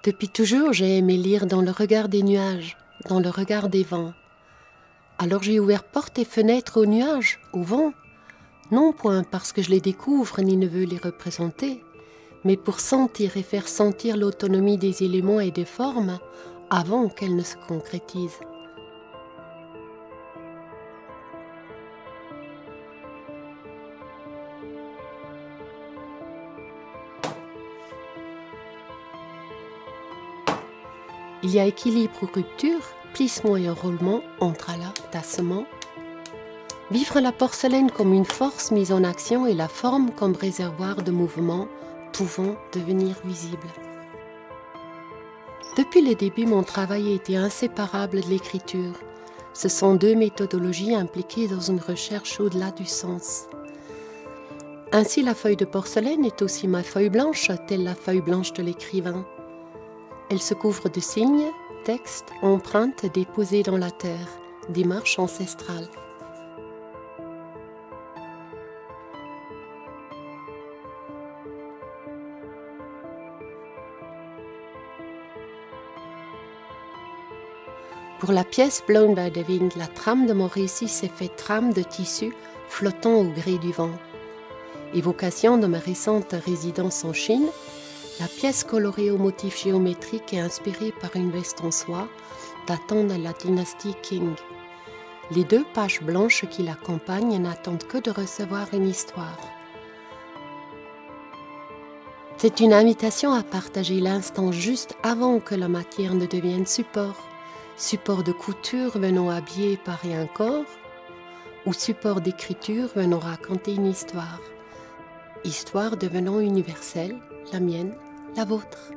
Depuis toujours, j'ai aimé lire dans le regard des nuages, dans le regard des vents. Alors j'ai ouvert portes et fenêtres aux nuages, au vent, non point parce que je les découvre ni ne veux les représenter, mais pour sentir et faire sentir l'autonomie des éléments et des formes avant qu'elles ne se concrétisent. Il y a équilibre ou rupture, plissement et enroulement, entr'alà, tassement. Vivre la porcelaine comme une force mise en action et la forme comme réservoir de mouvement pouvant devenir visible. Depuis le début, mon travail a été inséparable de l'écriture. Ce sont deux méthodologies impliquées dans une recherche au-delà du sens. Ainsi, la feuille de porcelaine est aussi ma feuille blanche, telle la feuille blanche de l'écrivain. Elle se couvre de signes, textes, empreintes déposées dans la terre, démarche ancestrale. Pour la pièce Blown by the Wind, la trame de mon récit s'est faite trame de tissu flottant au gré du vent. Évocation de ma récente résidence en Chine, la pièce colorée aux motifs géométriques est inspirée par une veste en soie datant de la dynastie Qing. Les deux pages blanches qui l'accompagnent n'attendent que de recevoir une histoire. C'est une invitation à partager l'instant juste avant que la matière ne devienne support. Support de couture venant habiller Paris un corps, ou support d'écriture venant raconter une histoire. Histoire devenant universelle, la mienne, la vôtre.